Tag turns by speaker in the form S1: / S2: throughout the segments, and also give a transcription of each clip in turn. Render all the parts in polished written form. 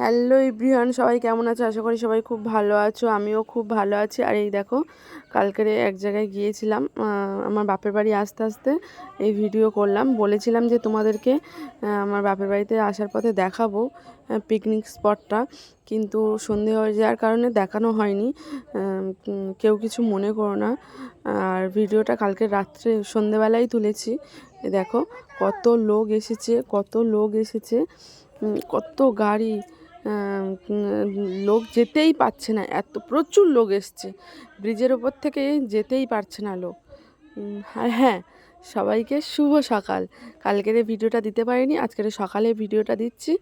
S1: Hello everyone, সবাই কেমন আছো? আশা করি সবাই খুব ভালো আছো। আমিও খুব ভালো আছি। আর এই দেখো, কালকের এক জায়গায় গিয়েছিলাম, আমার বাপের বাড়ি আসতে আসতে এই ভিডিও করলাম। বলেছিলাম যে তোমাদেরকে আমার বাপের বাড়িতে আসার পথে দেখাবো পিকনিক স্পটটা, কিন্তু সন্ধে হয়ে যাওয়ার কারণে দেখানো হয়নি। কেউ কিছু মনে করো না। আর ভিডিওটা কালকে রাত্রে সন্ধেবেলায় তুলেছি। দেখো কত লোক এসেছে, কত লোক এসেছে, কত গাড়ি, লোক যেতেই পারছে না, এত প্রচুর লোক এসছে। ব্রিজের ওপর থেকে যেতেই পারছে না লোক। আর হ্যাঁ, সবাইকে শুভ সকাল। কালকের ভিডিওটা দিতে পারিনি, আজকের সকালে ভিডিওটা দিচ্ছি।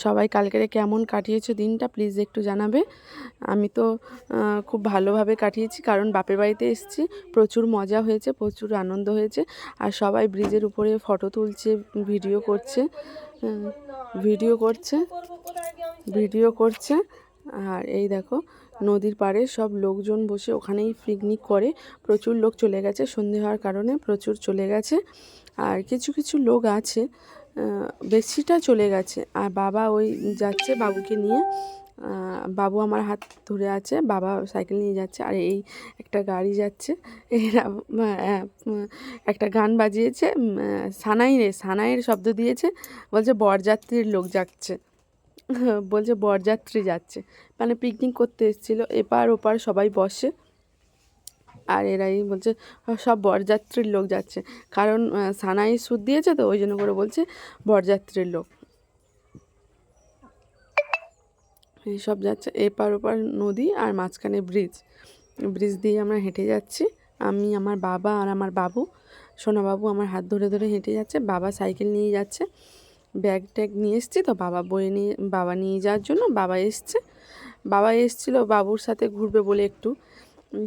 S1: সবাই কালকেরে কেমন কাটিয়েছো দিনটা প্লিজ একটু জানাবে। আমি তো খুব ভালোভাবে কাটিয়েছি, কারণ বাপের বাড়িতে এসেছি, প্রচুর মজা হয়েছে, প্রচুর আনন্দ হয়েছে। আর সবাই ব্রিজের উপরে ফটো তুলছে, ভিডিও করছে, ভিডিও করছে ভিডিও করছে আর এই দেখো, নদীর পাড়ে সব লোকজন বসে ওখানেই পিকনিক করে। প্রচুর লোক চলে গেছে, সন্ধে হওয়ার কারণে প্রচুর চলে গেছে। আর কিছু কিছু লোক আছে, বেশিটা চলে গেছে। আর বাবা ওই যাচ্ছে বাবুকে নিয়ে, বাবু আমার হাত ধরে আছে, বাবা সাইকেল নিয়ে যাচ্ছে। আর এই একটা গাড়ি যাচ্ছে, এরা একটা গান বাজিয়েছে, সানাইয়ের শব্দ দিয়েছে, বলছে বরযাত্রীর লোক যাচ্ছে, বলছে বরযাত্রী যাচ্ছে, মানে পিকনিক করতে এসেছিলো। এপার ওপার সবাই বসে, আর এরাই বলছে সব বরযাত্রীর লোক যাচ্ছে, কারণ সানাই সুর দিয়েছে তো ওই জন্য করে বলছে বরযাত্রীর লোক এইসব যাচ্ছে। এপার ওপার নদী আর মাঝখানে ব্রিজ, ব্রিজ দিয়ে আমরা হেঁটে যাচ্ছি। আমি, আমার বাবা আর আমার বাবু, সোনাবাবু আমার হাত ধরে ধরে হেঁটে যাচ্ছে। বাবা সাইকেল নিয়ে যাচ্ছে, ব্যাগ ট্যাগ নিয়ে এসছি তো, বাবা নিয়ে যাওয়ার জন্য বাবা এসেছিলো বাবুর সাথে ঘুরবে বলে একটু,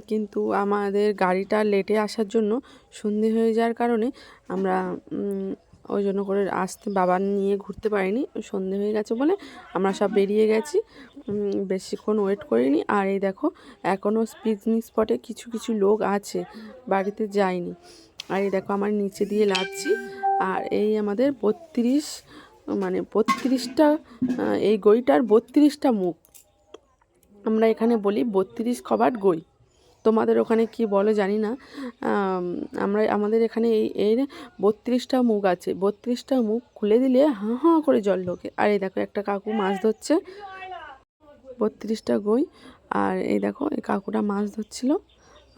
S1: কিন্তু আমাদের গাড়িটা লেটে আসার জন্য, সন্ধে হয়ে যাওয়ার কারণে আমরা ওই জন্য করে বাবা নিয়ে ঘুরতে পারিনি। সন্ধে হয়ে গেছে বলে আমরা সব বেরিয়ে গেছি, বেশিক্ষণ ওয়েট করিনি। আর এই দেখো, এখনও পিকনিক স্পটে কিছু কিছু লোক আছে, বাড়িতে যায়নি। আর এই দেখো, আমার নিচে দিয়ে লাগছি। আর এই আমাদের 32টা, এই গইটার 32টা মুখ। আমরা এখানে বলি 32 কবাট গই, তোমাদের ওখানে কি বলো জানি না। আমাদের এখানে এর 32টা মুখ আছে। 32টা মুখ খুলে দিলে হাঁ হাঁ করে জল ঢোকে। আর এই দেখো, একটা কাকু মাছ ধরছে, 32টা গই। আর এই দেখো, এই কাকুটা মাছ ধরছিল।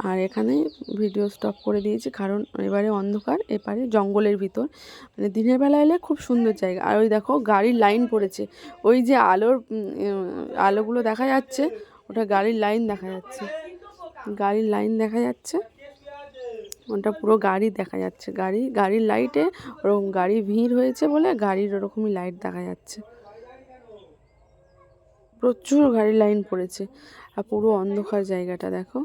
S1: আর এখানে ভিডিও স্টপ করে দিয়েছি, কারণ এবারে অন্ধকার, এপারে জঙ্গলের ভিতর, মানে দিনের বেলা এলে খুব সুন্দর জায়গা। আর ওই দেখো, গাড়ির লাইন পড়েছে, ওই যে আলোগুলো দেখা যাচ্ছে, ওটা গাড়ির লাইন দেখা যাচ্ছে, গাড়ির লাইন দেখা যাচ্ছে, ওটা পুরো গাড়ি দেখা যাচ্ছে। গাড়ির লাইটে ওরকম, গাড়ি ভিড় হয়েছে বলে গাড়ির ওরকমই লাইট দেখা যাচ্ছে। প্রচুর গাড়ির লাইন পড়েছে, আর পুরো অন্ধকার জায়গাটা দেখো।